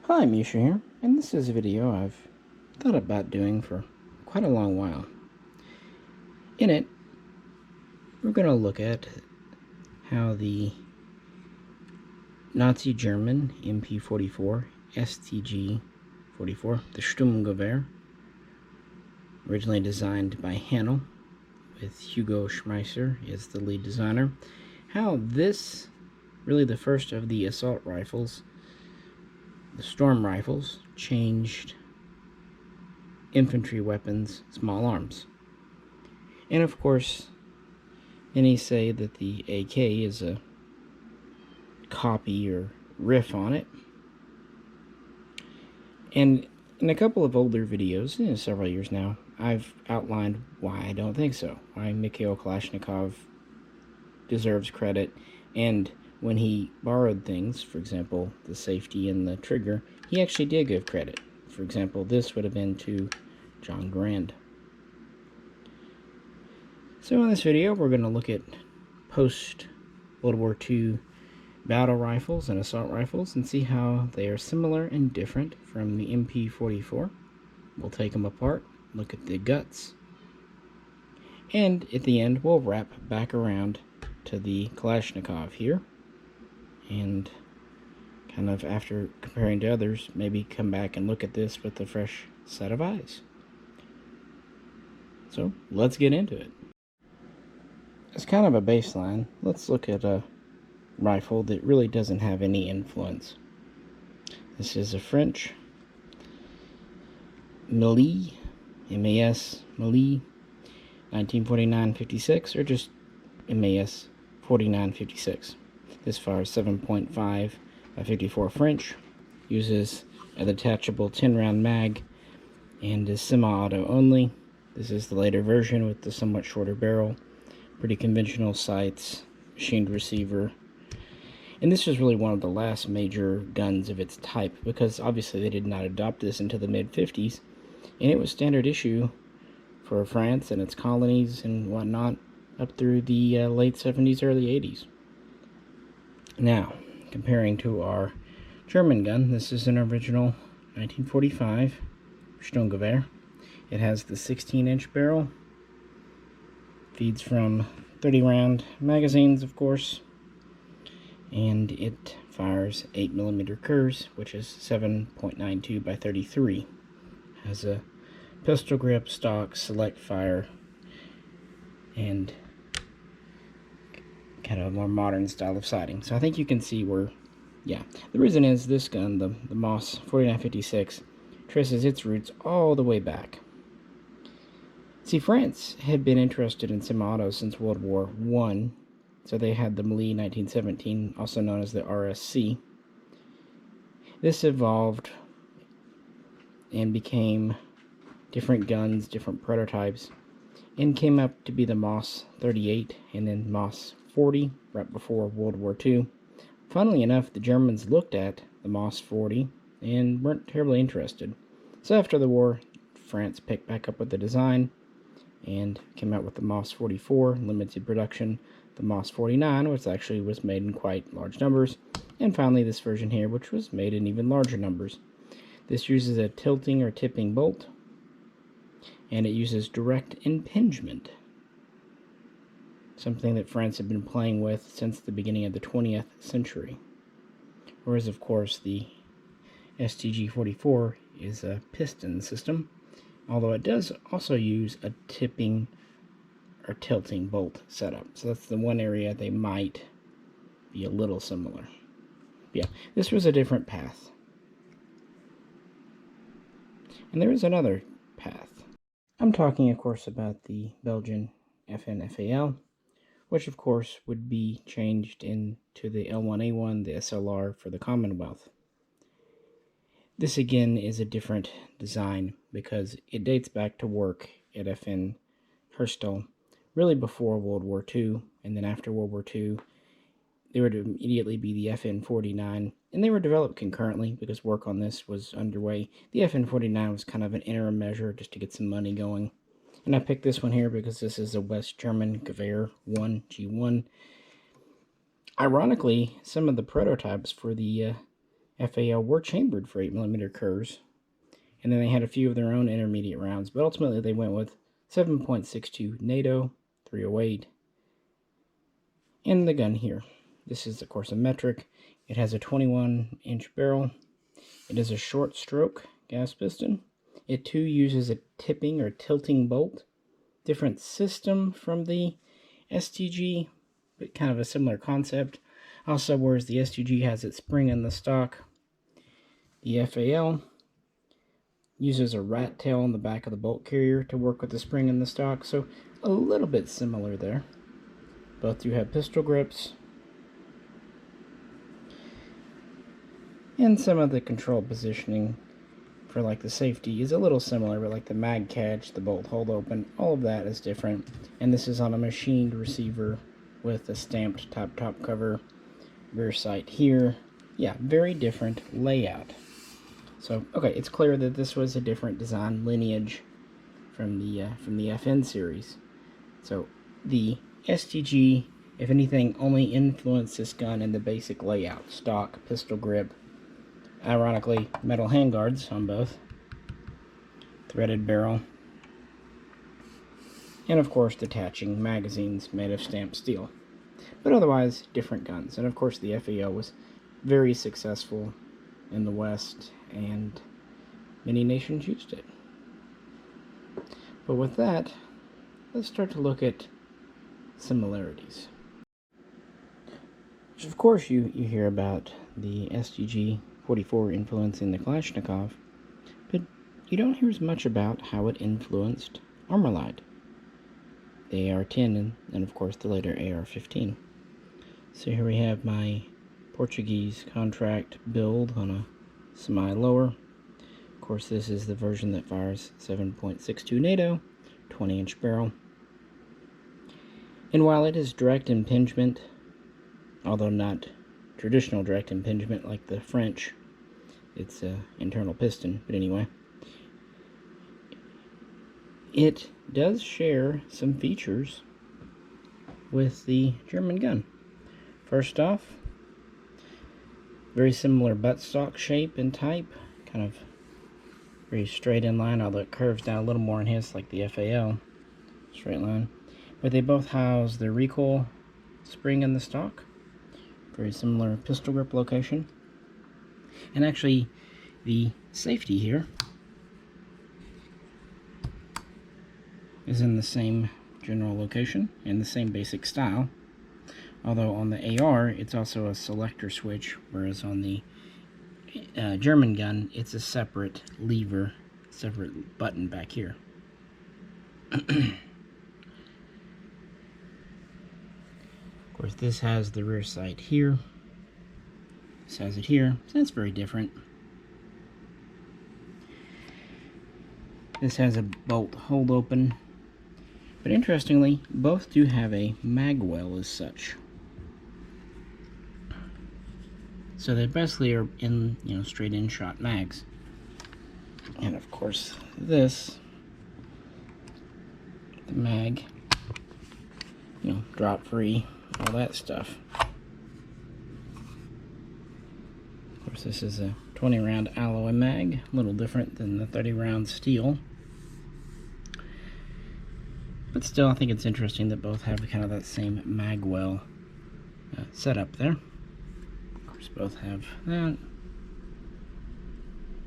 Hi, Misha here, and this is a video I've thought about doing for quite a long while. In it, we're going to look at how the Nazi-German MP44 STG.44, the Sturmgewehr, originally designed by Hanel, with Hugo Schmeisser as the lead designer, how this, really the first of the assault rifles, the storm rifles, changed infantry weapons, small arms. And of course, many say that the AK is a copy or riff on it. And in a couple of older videos, several years now, I've outlined why I don't think so. Why Mikhail Kalashnikov deserves credit, and when he borrowed things, for example, the safety and the trigger, he actually did give credit. For example, this would have been to John Grand. So in this video, we're going to look at post-World War II battle rifles and assault rifles and see how they are similar and different from the MP44. We'll take them apart, look at the guts, and at the end, we'll wrap back around to the Kalashnikov here, and kind of, after comparing to others, maybe come back and look at this with a fresh set of eyes. So let's get into it. As kind of a baseline, let's look at a rifle that really doesn't have any influence. This is a French Melee, MAS Melee 1949-56, or just MAS 49-56. This fires 7.5 by 54 French, uses a detachable 10-round mag, and is semi-auto only. This is the later version with the somewhat shorter barrel, pretty conventional sights, machined receiver. And this was really one of the last major guns of its type, because obviously they did not adopt this until the mid-50s, and it was standard issue for France and its colonies and whatnot up through the late 70s, early 80s. Now, comparing to our German gun, this is an original 1945 Sturmgewehr. It has the 16-inch barrel, feeds from 30-round magazines, of course, and it fires 8mm Kurs, which is 7.92 by 33. Has a pistol grip, stock, select fire, and kind of a more modern style of sighting. So I think you can see where, yeah. The reason is this gun, the MAS 49-56, traces its roots all the way back. See, France had been interested in semi-autos since World War I, so they had the Melee 1917, also known as the RSC. This evolved and became different guns, different prototypes, and came up to be the MAS 38 and then MAS 40 right before World War II. Funnily enough, the Germans looked at the MAS 40 and weren't terribly interested. So after the war, France picked back up with the design and came out with the MAS 44, limited production, the MAS 49, which actually was made in quite large numbers, and finally this version here, which was made in even larger numbers. This uses a tilting or tipping bolt, and it uses direct impingement, something that France had been playing with since the beginning of the 20th century. Whereas, of course, the STG.44 is a piston system, although it does also use a tipping or tilting bolt setup. So that's the one area they might be a little similar. But yeah, this was a different path. And there is another path. I'm talking, of course, about the Belgian FN FAL, which of course would be changed into the L1A1, the SLR for the Commonwealth. This again is a different design because it dates back to work at FN Herstal, really before World War II, and then after World War II, there would immediately be the FN 49, and they were developed concurrently because work on this was underway. The FN 49 was kind of an interim measure just to get some money going. And I picked this one here because this is a West German Gewehr 1 G1. Ironically, some of the prototypes for the FAL were chambered for 8mm Kerrs, and then they had a few of their own intermediate rounds, but ultimately they went with 7.62 NATO 308 and the gun here. This is, of course, a metric. It has a 21-inch barrel. It is a short stroke gas piston. It too uses a tipping or tilting bolt. Different system from the STG, but kind of a similar concept. Also, whereas the STG has its spring in the stock, the FAL uses a rat tail on the back of the bolt carrier to work with the spring in the stock, so a little bit similar there. Both do have pistol grips, and some of the control positioning for like the safety is a little similar, but like the mag catch, the bolt hold open, all of that is different. And this is on a machined receiver with a stamped top cover, rear sight here. Yeah, very different layout. So, okay, it's clear that this was a different design lineage from the FN series. So, the STG, if anything, only influenced this gun in the basic layout. Stock, pistol grip, ironically, metal handguards on both, threaded barrel, and of course detaching magazines made of stamped steel. But otherwise, different guns. And of course the FAL was very successful in the West, and many nations used it. But with that, let's start to look at similarities. Which of course you hear about the STG-44 influencing the Kalashnikov, but you don't hear as much about how it influenced Armalite, the AR10, and of course the later AR-15. So here we have my Portuguese contract build on a semi-lower. Of course, this is the version that fires 7.62 NATO, 20-inch barrel. And while it is direct impingement, although not traditional direct impingement like the French, it's an internal piston, but anyway, it does share some features with the German gun. First off, very similar buttstock shape and type, kind of very straight in line, although it curves down a little more in his, like the FAL, straight line. But they both house the recoil spring in the stock, very similar pistol grip location. And actually, the safety here is in the same general location and the same basic style. Although on the AR, it's also a selector switch, whereas on the German gun, it's a separate lever, separate button back here. Of course, this has the rear sight here. This has it here, so that's very different. This has a bolt hold open, but interestingly, both do have a mag well as such. So they basically are in, straight in shot mags. And of course, this, the mag, drop free, all that stuff. Of course, this is a 20 round alloy mag, a little different than the 30 round steel. But still, I think it's interesting that both have kind of that same mag well setup there. Of course, both have that.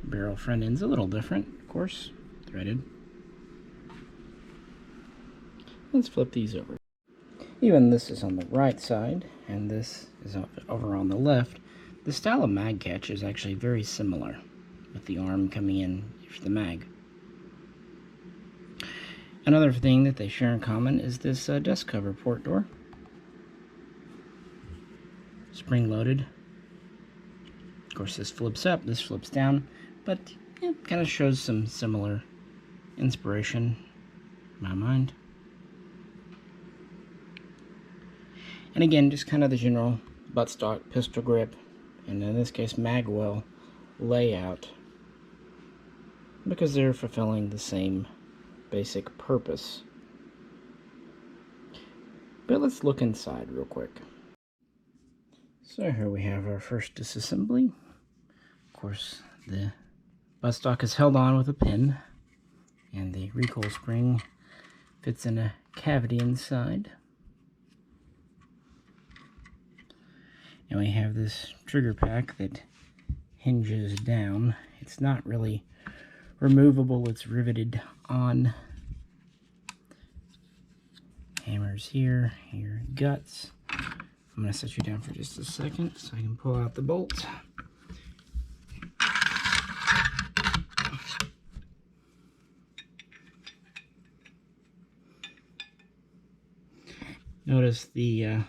Barrel front end's a little different, of course, threaded. Let's flip these over. Even this is on the right side, and this is over on the left. The style of mag catch is actually very similar, with the arm coming in for the mag. Another thing that they share in common is this dust cover port door. Spring-loaded. Of course, this flips up, this flips down, but it kind of shows some similar inspiration in my mind. And again, just kind of the general buttstock, pistol grip, and in this case, mag well layout, because they're fulfilling the same basic purpose. But let's look inside real quick. So here we have our first disassembly. course, the buttstock is held on with a pin, and the recoil spring fits in a cavity inside. And we have this trigger pack that hinges down. It's not really removable, it's riveted on. Hammers here, your guts. I'm going to set you down for just a second so I can pull out the bolt. Notice the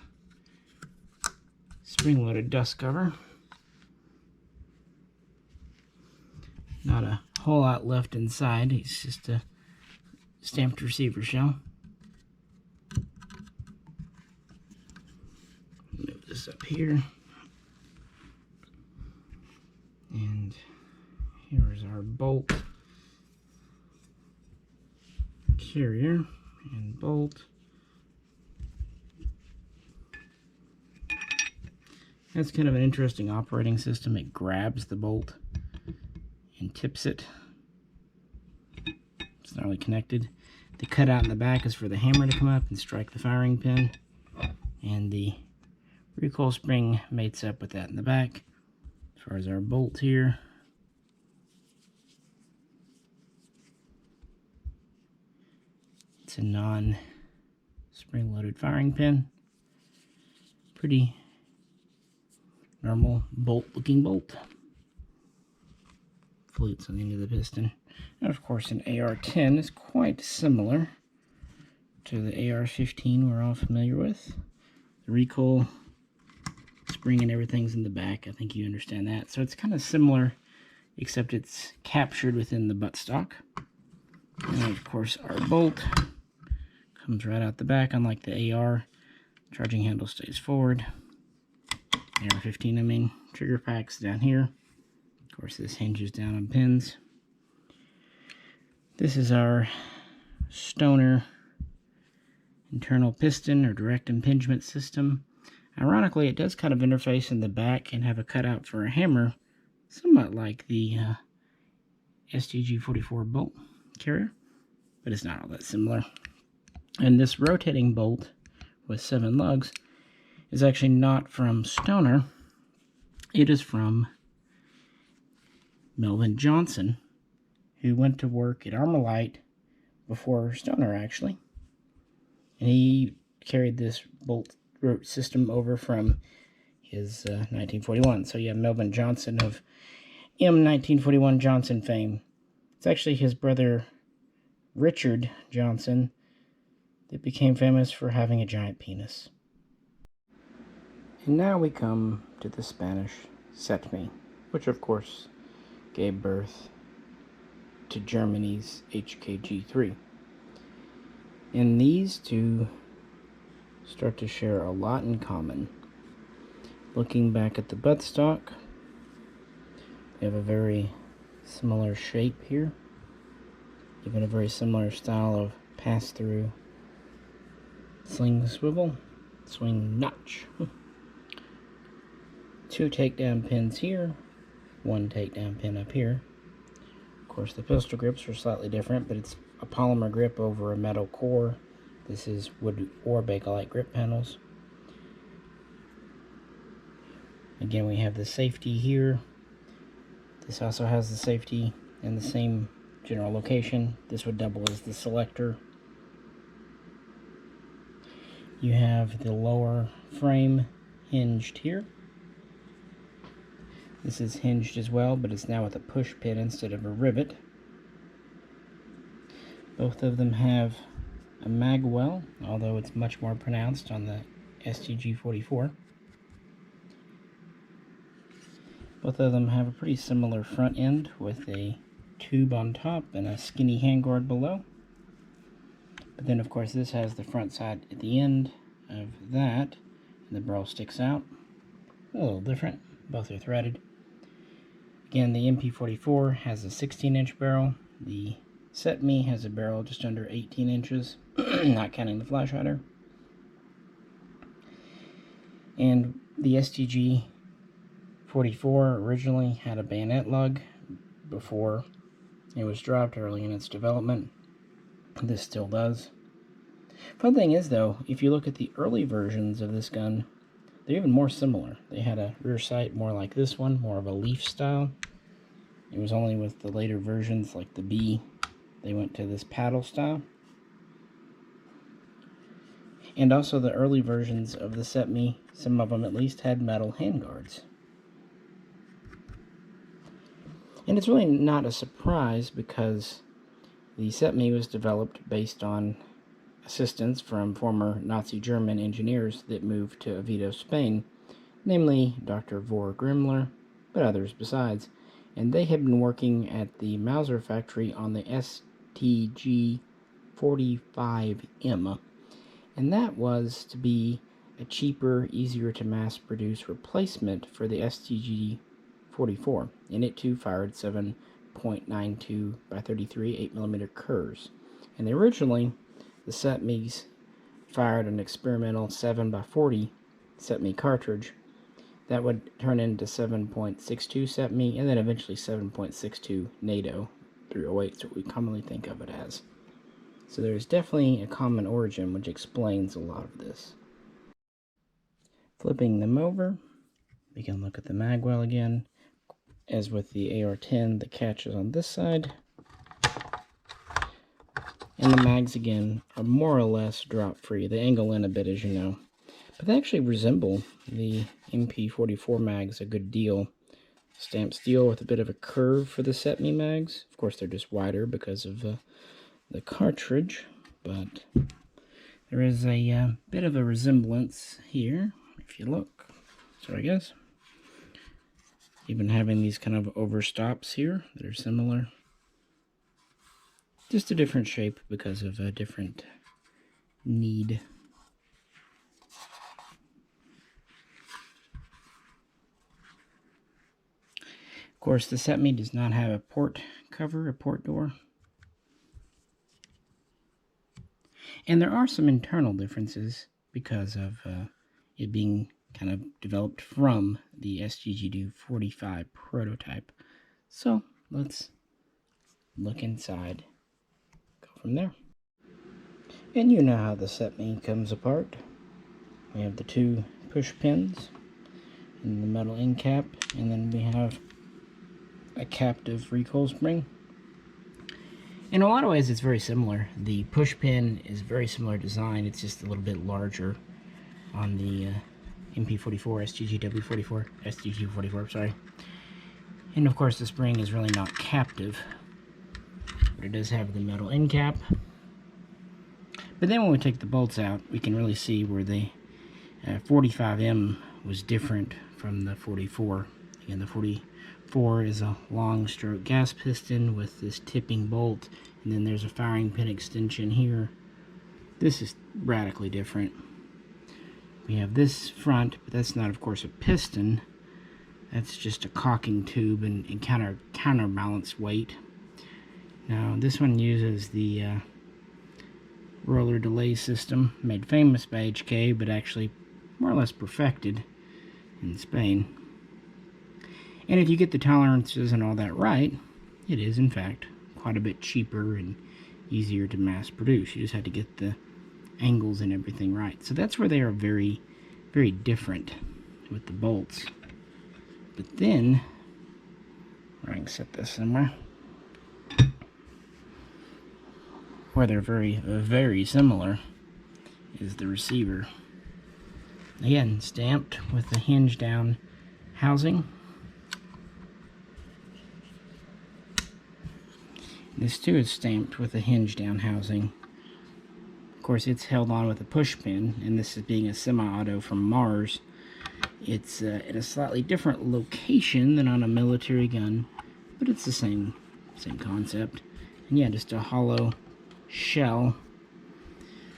spring-loaded dust cover. Not a whole lot left inside. It's just a stamped receiver shell. Move this up here. And here is our bolt carrier and bolt. That's kind of an interesting operating system. It grabs the bolt and tips it. It's not really connected. The cutout in the back is for the hammer to come up and strike the firing pin. And the recoil spring mates up with that in the back. As far as our bolt here, it's a non-spring-loaded firing pin. Pretty normal bolt-looking bolt. Flutes on the end of the piston. And of course, an AR10 is quite similar to the AR15 we're all familiar with. The recoil spring and everything's in the back. I think you understand that. So it's kind of similar, except it's captured within the buttstock. And of course, our bolt comes right out the back. Unlike the AR, charging handle stays forward. AR15, I mean. Trigger pack's down here. Of course, this hinges down on pins. This is our Stoner internal piston or direct impingement system. Ironically, it does kind of interface in the back and have a cutout for a hammer, somewhat like the STG.44 bolt carrier, but it's not all that similar. And this rotating bolt with 7 lugs is actually not from Stoner. It is from Melvin Johnson, who went to work at Armalite before Stoner, actually. And he carried this bolt rope system over from his 1941. So you have Melvin Johnson of M1941 Johnson fame. It's actually his brother Richard Johnson that became famous for having a giant penis. And now we come to the Spanish CETME, which of course gave birth to Germany's HK G3. And these two start to share a lot in common. Looking back at the buttstock, they have a very similar shape here, even a very similar style of pass-through sling swivel, swing notch. 2 takedown pins here, 1 takedown pin up here. Of course, the pistol grips are slightly different, but it's a polymer grip over a metal core. This is wood or Bakelite grip panels. Again, we have the safety here. This also has the safety in the same general location. This would double as the selector. You have the lower frame hinged here. This is hinged as well, but it's now with a push pin instead of a rivet. Both of them have a mag well, although it's much more pronounced on the STG.44. Both of them have a pretty similar front end with a tube on top and a skinny handguard below. But then, of course, this has the front side at the end of that, and the barrel sticks out. A little different. Both are threaded. Again, the MP44 has a 16-inch barrel. The CETME has a barrel just under 18 inches, not counting the flash hider. And the STG 44 originally had a bayonet lug before it was dropped early in its development. This still does. Fun thing is, though, if you look at the early versions of this gun, they're even more similar. They had a rear sight more like this one, more of a leaf style. It was only with the later versions, like the B, they went to this paddle style. And also the early versions of the CETME, some of them at least, had metal handguards. And it's really not a surprise because the CETME was developed based on assistance from former Nazi-German engineers that moved to Oviedo, Spain, namely Dr. Vor Grimler, but others besides. And they had been working at the Mauser factory on the STG-45M. And that was to be a cheaper, easier to mass produce replacement for the STG.44. And it too fired 7.92 by 33 8mm Kerrs. And originally, the CETMEs fired an experimental 7x40 CETME cartridge that would turn into 7.62 CETME and then eventually 7.62 NATO 308, is what we commonly think of it as. So there's definitely a common origin which explains a lot of this. Flipping them over, we can look at the mag well again. As with the AR10, the catch is on this side. And the mags, again, are more or less drop-free. They angle in a bit, as you know. But they actually resemble the MP44 mags a good deal. Stamped steel with a bit of a curve for the CETME mags. Of course, they're just wider because of the cartridge. But there is a bit of a resemblance here, if you look. So I guess. Even having these kind of overstops here that are similar. Just a different shape because of a different need. Of course, the CETME does not have a port cover, a port door. And there are some internal differences because of it being kind of developed from the STG.45 prototype. So let's look inside. From there. And you know how the CETME comes apart. We have the two push pins and the metal end cap, and then we have a captive recoil spring. In a lot of ways it's very similar. The push pin is very similar design, it's just a little bit larger on the MP44, STG.44, STG.44, sorry. And of course the spring is really not captive. But it does have the metal end cap. But then when we take the bolts out, we can really see where the 45M was different from the 44. Again, the 44 is a long stroke gas piston with this tipping bolt, and then there's a firing pin extension here. This is radically different. We have this front, but that's not, of course, a piston. That's just a caulking tube and counterbalance weight. Now, this one uses the roller delay system, made famous by HK, but actually more or less perfected in Spain. And if you get the tolerances and all that right, it is, in fact, quite a bit cheaper and easier to mass produce. You just had to get the angles and everything right. So that's where they are very, very different with the bolts. But then, I can set this somewhere. Where they're very, very similar is the receiver. Again, stamped with the hinge down housing. This too is stamped with a hinge down housing. Of course, it's held on with a push pin, and this is being a semi-auto from Mars. It's at a slightly different location than on a military gun, but it's the same concept. And yeah, just a hollow shell.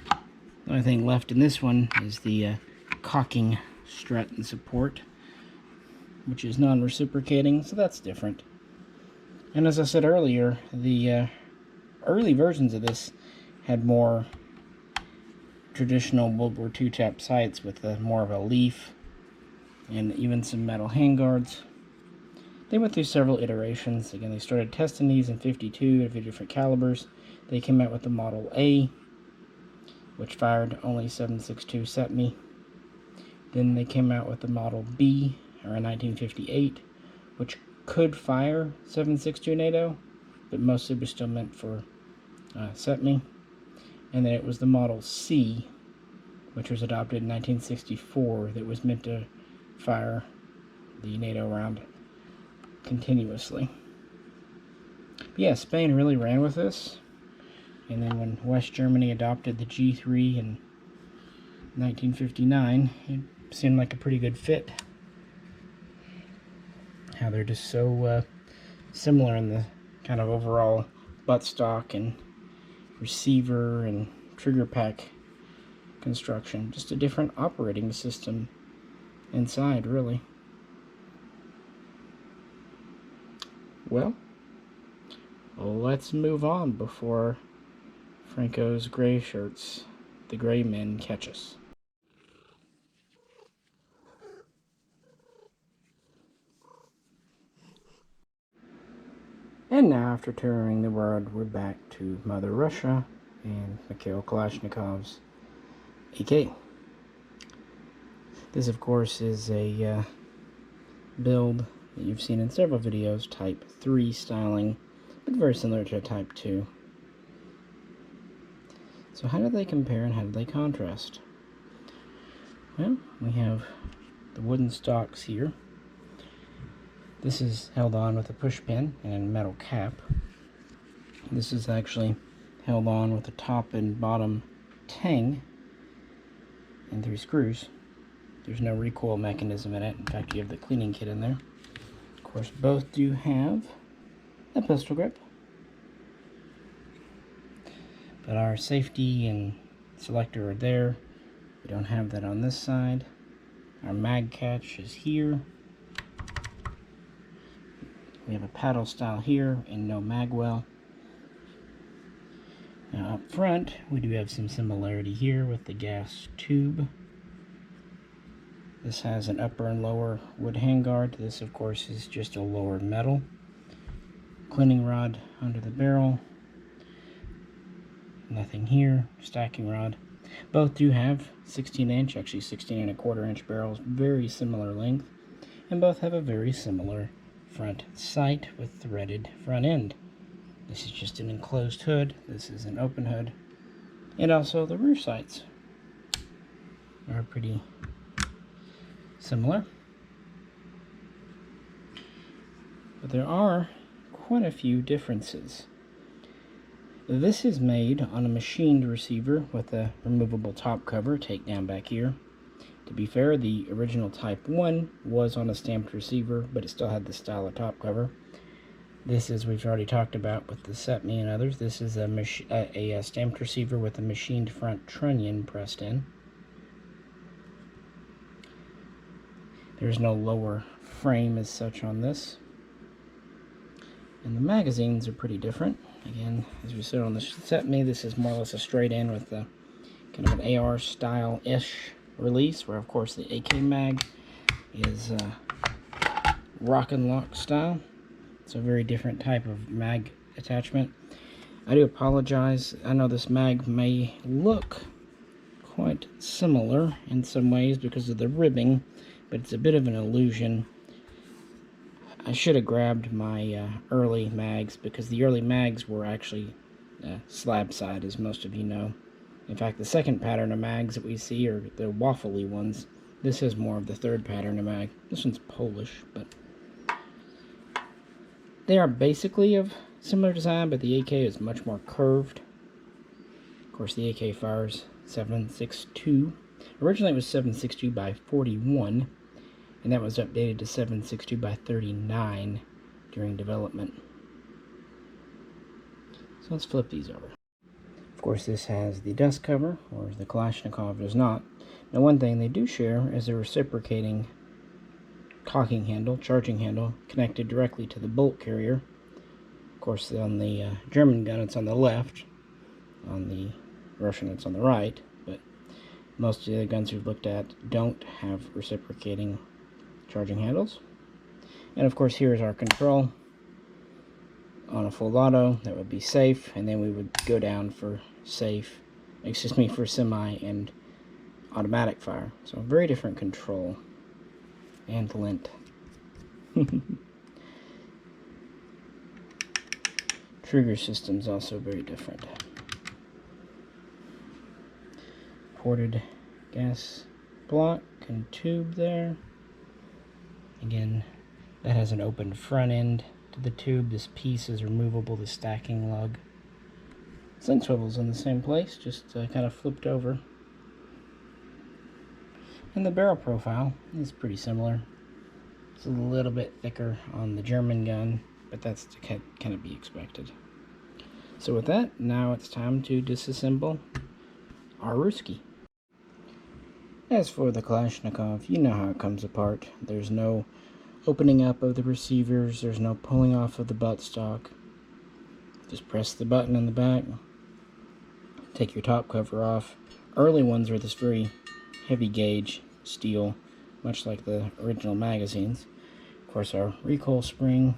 The only thing left in this one is the caulking strut and support, which is non-reciprocating, so that's different. And as I said earlier, the early versions of this had more traditional World War II type sights with more of a leaf and even some metal handguards. They went through several iterations. Again, they started testing these in 52 at different calibers. They came out with the Model A, which fired only 7.62 CETME. Then they came out with the Model B, around 1958, which could fire 7.62 NATO, but mostly was still meant for CETME. And then it was the Model C, which was adopted in 1964, that was meant to fire the NATO round continuously. But yeah, Spain really ran with this. And then when West Germany adopted the G3 in 1959, it seemed like a pretty good fit. How they're just so similar in the kind of overall buttstock and receiver and trigger pack construction. Just a different operating system inside, really. Well, let's move on before Franco's gray shirts, the gray men, catch us. And now, after touring the world, we're back to Mother Russia and Mikhail Kalashnikov's AK. This, of course, is a build that you've seen in several videos, Type 3 styling, but very similar to a Type 2. So how do they compare and how do they contrast? Well, we have the wooden stocks here. This is held on with a push pin and a metal cap. This is actually held on with the top and bottom tang and 3 screws. There's no recoil mechanism in it. In fact, you have the cleaning kit in there. Of course, both do have a pistol grip. But our safety and selector are there. We don't have that on this side. Our mag catch is here. We have a paddle style here and no mag well. Now up front, we do have some similarity here with the gas tube. This has an upper and lower wood handguard. This, of course, is just a lower metal. Cleaning rod under the barrel. Nothing here. Stacking rod. Both do have 16-inch, actually 16.25-inch barrels, very similar length, and both have a very similar front sight with threaded front end. This is just an enclosed hood. This is an open hood. And also the rear sights are pretty similar. But there are quite a few differences. This is made on a machined receiver with a removable top cover, takedown back here. To be fair, the original Type 1 was on a stamped receiver, but it still had the style of top cover. This is, we've already talked about with the CETME and others, this is a stamped receiver with a machined front trunnion pressed in. There's no lower frame as such on this. And the magazines are pretty different. Again, as we said on the CETME, this is more or less a straight in with a kind of an AR style-ish release, where of course the AK mag is rock and lock style. It's a very different type of mag attachment. I do apologize. I know this mag may look quite similar in some ways because of the ribbing, but it's a bit of an illusion. I should have grabbed my early mags, because the early mags were actually slab side, as most of you know. In fact, the second pattern of mags that we see are the waffly ones. This is more of the third pattern of mag. This one's Polish, but they are basically of similar design, but the AK is much more curved. Of course, the AK fires 7.62. Originally it was 7.62 by 41, and that was updated to 7.62 by 39 during development. So let's flip these over. Of course, this has the dust cover, whereas the Kalashnikov does not. Now, one thing they do share is a reciprocating cocking handle, charging handle, connected directly to the bolt carrier. Of course, on the German gun, it's on the left. On the Russian, it's on the right. But most of the other guns we've looked at don't have reciprocating charging handles. And of course, here is our control. On a full auto, that would be safe, and then we would go down for safe, for semi and automatic fire. So very different control and lint. Trigger system's also very different. Ported gas block and tube there. Again, that has an open front end to the tube. This piece is removable, the stacking lug. Link swivel's in the same place, just kind of flipped over. And the barrel profile is pretty similar. It's a little bit thicker on the German gun, but that's to kind of be expected. So with that, now it's time to disassemble our Ruski. As for the Kalashnikov, you know how it comes apart. There's no opening up of the receivers, there's no pulling off of the buttstock. Just press the button in the back, take your top cover off. Early ones are this very heavy gauge steel, much like the original magazines. Of course, our recoil spring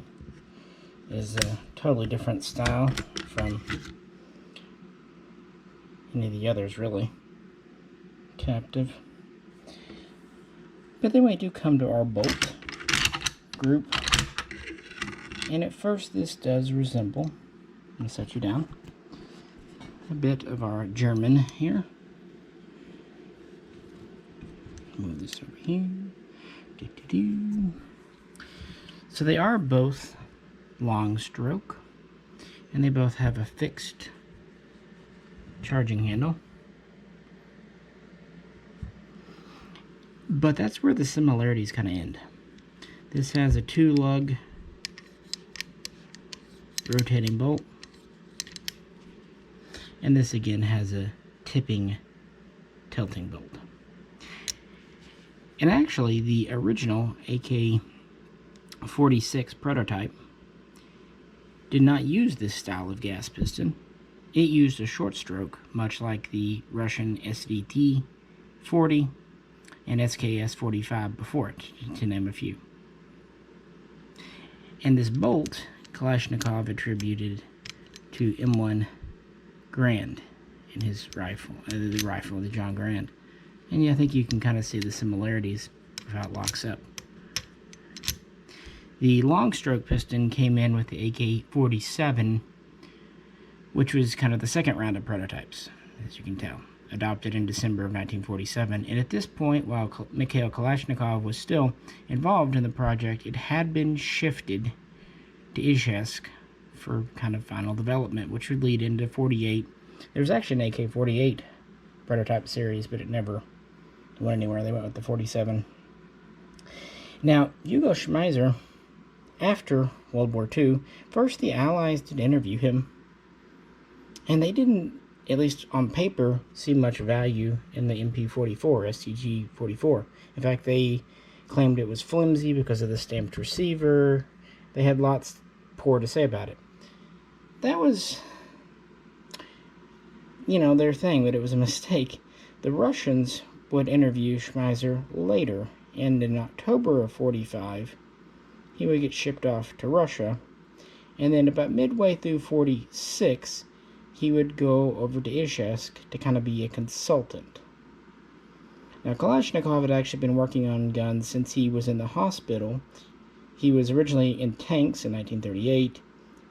is a totally different style from any of the others, really. Captive. But then we do come to our bolt group, and at first this does resemble, I'm going to set you down, a bit of our German here. Move this over here. So they are both long stroke, and they both have a fixed charging handle. But that's where the similarities kind of end. This has a 2-lug rotating bolt, and this again has a tipping tilting bolt. And actually, the original AK-47 prototype did not use this style of gas piston. It used a short stroke, much like the Russian SVT-40 and SKS-45 before it, to name a few. And this bolt, Kalashnikov attributed to M1 Garand in his rifle, the John Garand. And yeah, I think you can kind of see the similarities of how it locks up. The long stroke piston came in with the AK-47, which was kind of the second round of prototypes, as you can tell, adopted in December of 1947. And at this point, while Mikhail Kalashnikov was still involved in the project, it had been shifted to Izhevsk for kind of final development, which would lead into 48. There was actually an AK-48 prototype series, but it never went anywhere. They went with the 47. Now, Hugo Schmeisser, after World War II, first the Allies did interview him, and they didn't, at least on paper, see much value in the MP44, STG.44. In fact, they claimed it was flimsy because of the stamped receiver. They had lots poor to say about it. That was, you know, their thing, but it was a mistake. The Russians would interview Schmeisser later, and in October of 45, he would get shipped off to Russia, and then about midway through 46, he would go over to Izhevsk to kind of be a consultant. Now, Kalashnikov had actually been working on guns since he was in the hospital. He was originally in tanks in 1938,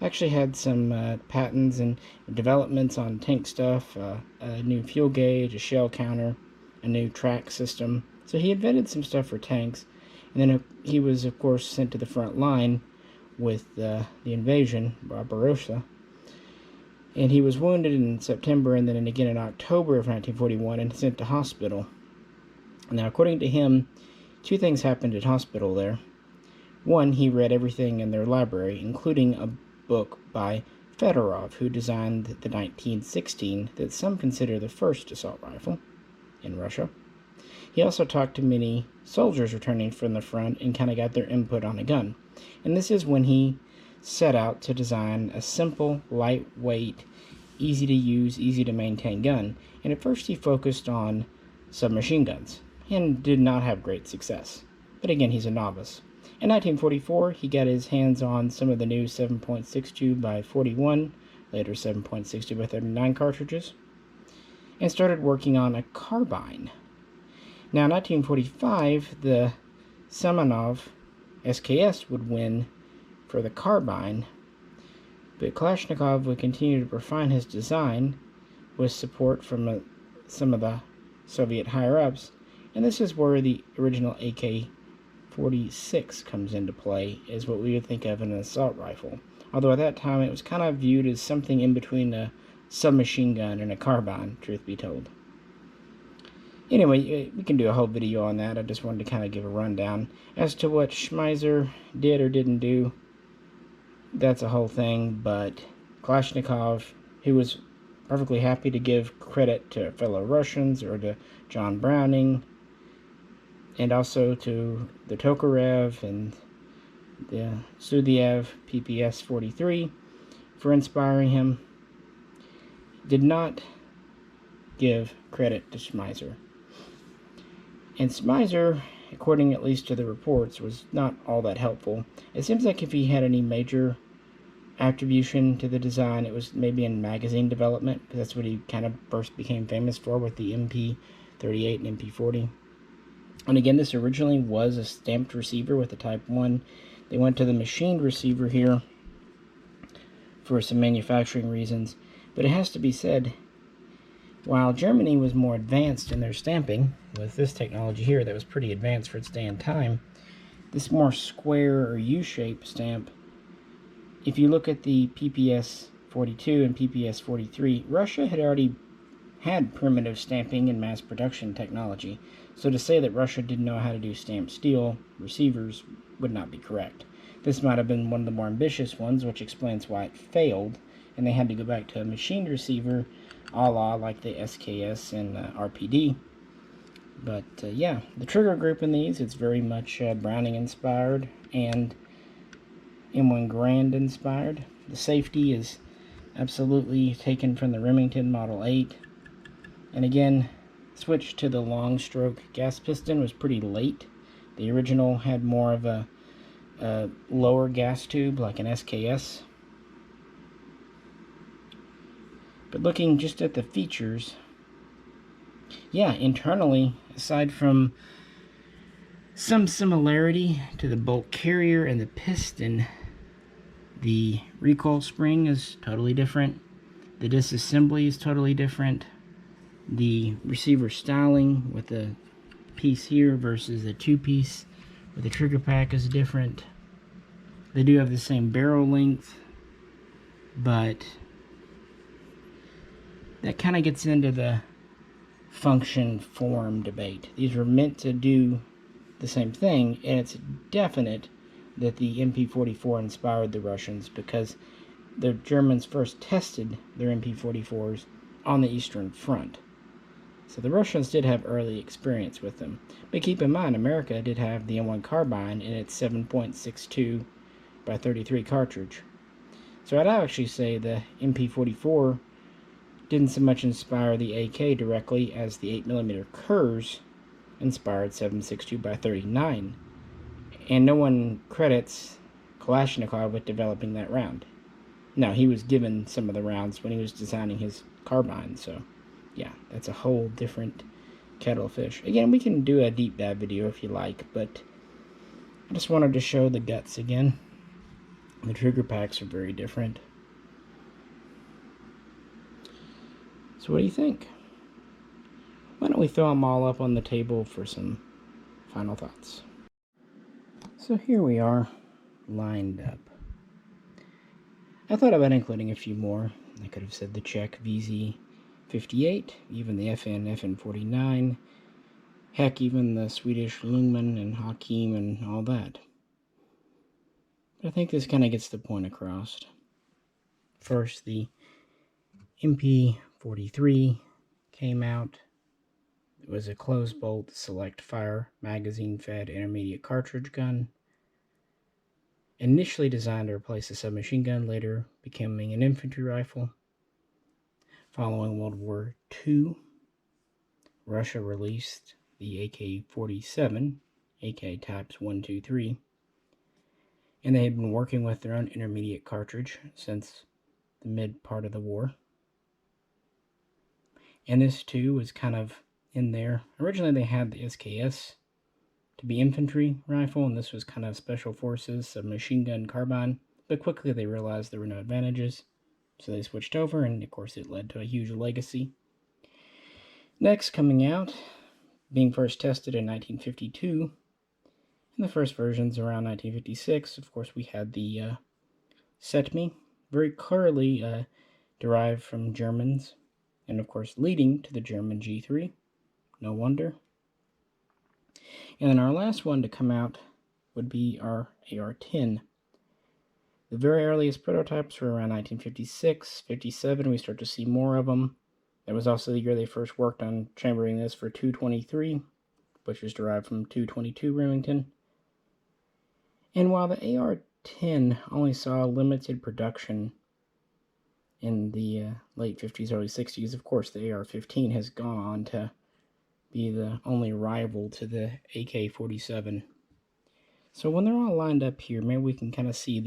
actually had some patents and developments on tank stuff, a new fuel gauge, a shell counter, a new track system. So he invented some stuff for tanks, and then he was, of course, sent to the front line with the invasion, Barbarossa. And he was wounded in September and then again in October of 1941 and sent to hospital. Now, according to him, two things happened at hospital there. One, he read everything in their library, including a book by Fedorov, who designed the 1916 that some consider the first assault rifle in Russia. He also talked to many soldiers returning from the front and kind of got their input on a gun. And this is when he set out to design a simple, lightweight, easy to use, easy to maintain gun. And at first he focused on submachine guns and did not have great success. but again, he's a novice. In 1944, he got his hands on some of the new 7.62 by 41, later 7.62 by 39 cartridges, and started working on a carbine. Now, in 1945, the Semenov SKS would win for the carbine, but Kalashnikov would continue to refine his design with support from some of the Soviet higher-ups, and this is where the original AK-47 comes into play, as what we would think of an assault rifle. Although at that time it was kind of viewed as something in between a submachine gun and a carbine, truth be told. Anyway, we can do a whole video on that. I just wanted to kind of give a rundown. As to what Schmeiser did or didn't do, that's a whole thing, but Kalashnikov, he was perfectly happy to give credit to fellow Russians or to John Browning, and also to the Tokarev and the Sudiev PPS-43 for inspiring him. Did not give credit to Schmeiser. And Schmeiser, according at least to the reports, was not all that helpful. It seems like if he had any major attribution to the design, it was maybe in magazine development, because that's what he kind of first became famous for with the MP38 and MP40. And again, this originally was a stamped receiver with a Type 1. They went to the machined receiver here for some manufacturing reasons, but it has to be said, while Germany was more advanced in their stamping, with this technology here that was pretty advanced for its day and time, this more square or U-shaped stamp, if you look at the PPS-42 and PPS-43, Russia had already had primitive stamping and mass production technology, so to say that Russia didn't know how to do stamped steel receivers would not be correct. This might have been one of the more ambitious ones, which explains why it failed, and they had to go back to a machined receiver, a la like the SKS and RPD. But yeah, the trigger group in these, it's very much Browning inspired and M1 Garand inspired. The safety is absolutely taken from the Remington Model 8. And again, switch to the long stroke gas piston was pretty late. The original had more of a lower gas tube like an SKS. But looking just at the features, yeah, internally, aside from some similarity to the bolt carrier and the piston, the recoil spring is totally different. The disassembly is totally different. The receiver styling with the piece here versus the two-piece with the trigger pack is different. They do have the same barrel length, but that kind of gets into the function form debate. These were meant to do the same thing, and it's definite that the MP44 inspired the Russians, because the Germans first tested their MP44s on the Eastern Front. So the Russians did have early experience with them. But keep in mind, America did have the M1 carbine in its 7.62 by 33 cartridge. So I'd actually say the MP44 didn't so much inspire the AK directly as the 8mm Kurz inspired 7.62 by 39. And no one credits Kalashnikov with developing that round. Now, he was given some of the rounds when he was designing his carbine, so yeah, that's a whole different kettle of fish. Again, we can do a deep dive video if you like, but I just wanted to show the guts again. The trigger packs are very different. So what do you think? Why don't we throw them all up on the table for some final thoughts? So here we are, lined up. I thought about including a few more. I could have said the Czech VZ58, even the FN 49, heck, even the Swedish Lungman and Hakim and all that. But I think this kind of gets the point across. First, the MP43 came out. It was a closed bolt select fire magazine fed intermediate cartridge gun. Initially designed to replace a submachine gun, later becoming an infantry rifle. Following World War II, Russia released the AK-47 AK types 1, 2, 3. And they had been working with their own intermediate cartridge since the mid part of the war. And this too was kind of in there. Originally they had the SKS to be infantry rifle, and this was kind of special forces, a machine gun carbine. But quickly they realized there were no advantages, so they switched over, and of course it led to a huge legacy. Next, coming out, being first tested in 1952, and the first versions around 1956, of course we had the CETME, very clearly derived from Germans, and of course leading to the German G3, no wonder. And then our last one to come out would be our AR10. The very earliest prototypes were around 1956, 57, we start to see more of them. That was also the year they first worked on chambering this for 223, which is derived from 222 Remington. And while the AR10 only saw limited production in the late 50s, early 60s, of course the AR-15 has gone on to be the only rival to the AK-47. So when they're all lined up here, maybe we can kind of see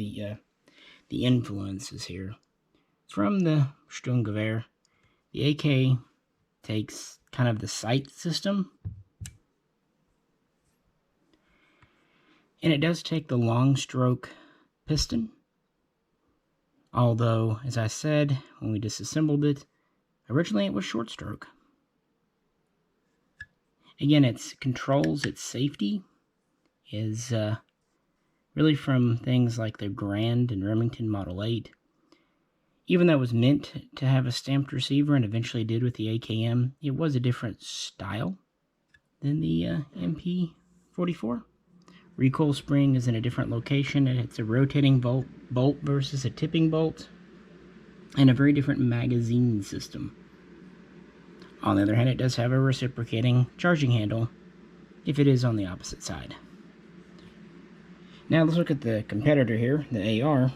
the influences here. From the Sturmgewehr, the AK takes kind of the sight system, and it does take the long stroke piston, although, as I said, when we disassembled it, originally it was short stroke. Again, its controls, its safety is really from things like the Grand and Remington Model 8. Even though it was meant to have a stamped receiver, and eventually did with the AKM, it was a different style than the MP44. Recoil spring is in a different location, and it's a rotating bolt versus a tipping bolt, and a very different magazine system. On the other hand, it does have a reciprocating charging handle if it is on the opposite side. Now let's look at the competitor here, the AR.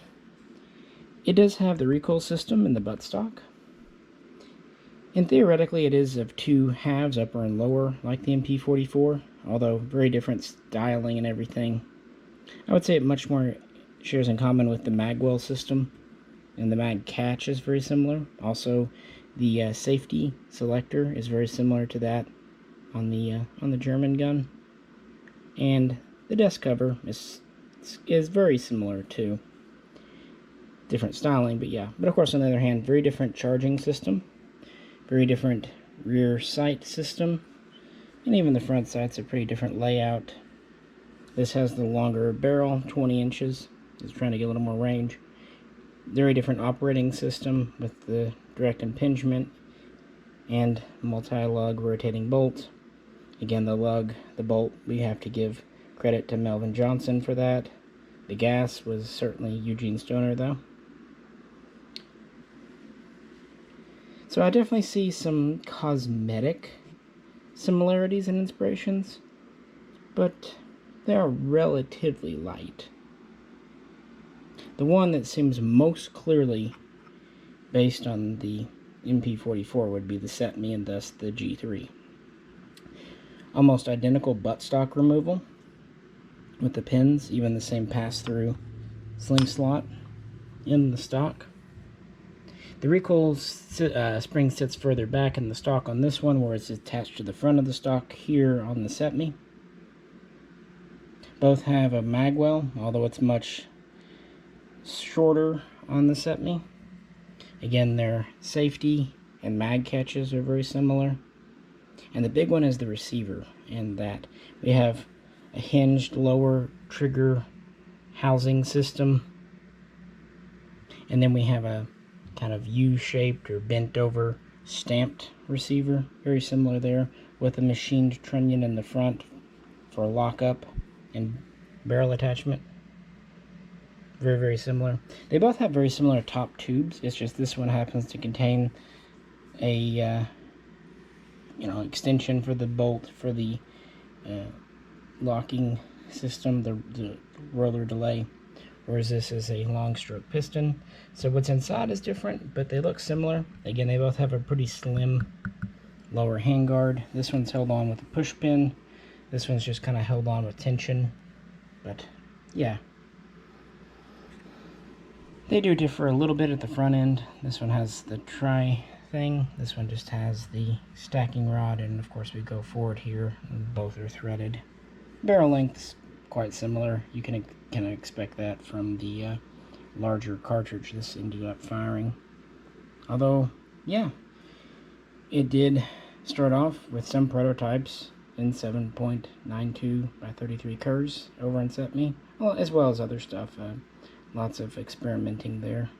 It does have the recoil system in the buttstock, and theoretically it is of two halves, upper and lower, like the MP44, although very different styling and everything. I would say it much more shares in common with the magwell system, and the mag catch is very similar. Also, the safety selector is very similar to that on the German gun, and the desk cover is very similar too. Different styling, but yeah. But of course, on the other hand, very different charging system, very different rear sight system, and even the front sight's a pretty different layout. This has the longer barrel, 20 inches. It's trying to get a little more range. Very different operating system with the direct impingement and multi-lug rotating bolt. Again, the bolt, we have to give credit to Melvin Johnson for that. The gas was certainly Eugene Stoner, though. So I definitely see some cosmetic similarities and inspirations, but they are relatively light. The one that seems most clearly based on the MP44 would be the CETME and thus the G3. Almost identical buttstock removal with the pins, even the same pass-through sling slot in the stock. The recoil spring sits further back in the stock on this one, where it's attached to the front of the stock here on the CETME. Both have a magwell, although it's much shorter on the CETME. Again, their safety and mag catches are very similar. And the big one is the receiver, in that we have a hinged lower trigger housing system, and then we have a kind of U-shaped or bent over stamped receiver, very similar there, with a machined trunnion in the front for lockup and barrel attachment. Very, very similar. They both have very similar top tubes. It's just this one happens to contain a extension for the bolt for the locking system, the roller delay, whereas this is a long stroke piston. So what's inside is different, but they look similar. Again, they both have a pretty slim lower handguard. This one's held on with a push pin. This one's just kind of held on with tension, but yeah. They do differ a little bit at the front end. This one has the tri thing. This one just has the stacking rod, and of course we go forward here, and both are threaded. Barrel length's quite similar. You can kind of expect that from the larger cartridge this ended up firing. Although, yeah, it did start off with some prototypes in 7.92 by 33 Kurs over in CETME, well, as well as other stuff. Lots of experimenting there.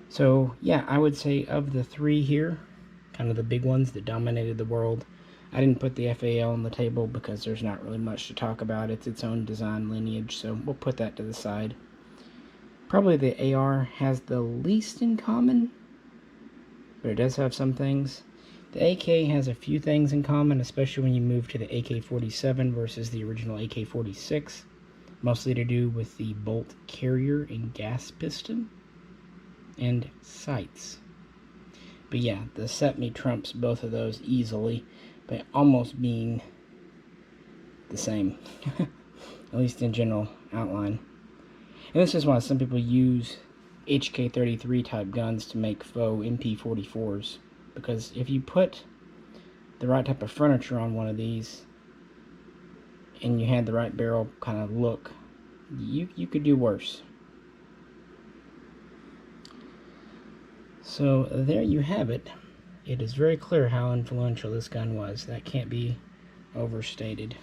So, yeah, I would say of the three here, kind of the big ones that dominated the world, I didn't put the FAL on the table because there's not really much to talk about. It's its own design lineage, so we'll put that to the side. Probably the AR has the least in common, but it does have some things. The AK has a few things in common, especially when you move to the AK-47 versus the original AK-46. Mostly to do with the bolt carrier and gas piston and sights. But yeah, the CETME trumps both of those easily by almost being the same, at least in general outline. And this is why some people use HK33 type guns to make faux MP44s, because if you put the right type of furniture on one of these and you had the right barrel kind of look, you could do worse. So there you have it. It is very clear how influential this gun was. That can't be overstated.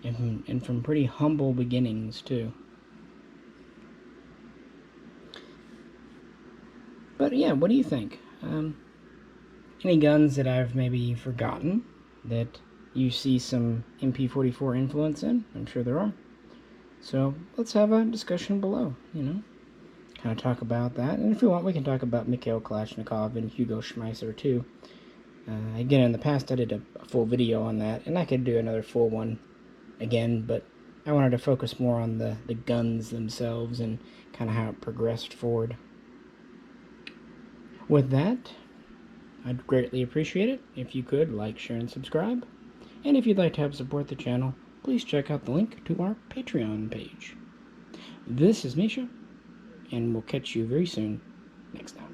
And from pretty humble beginnings too. But yeah, what do you think? Any guns that I've maybe forgotten that you see some MP44 influence in? I'm sure there are. So let's have a discussion below, you know, kind of talk about that. And if you want, we can talk about Mikhail Kalashnikov and Hugo Schmeisser too. Again, in the past I did a full video on that, and I could do another full one again, but I wanted to focus more on the guns themselves and kind of how it progressed forward. With that, I'd greatly appreciate it if you could like, share, and subscribe. And if you'd like to help support the channel, please check out the link to our Patreon page. This is Misha, and we'll catch you very soon next time.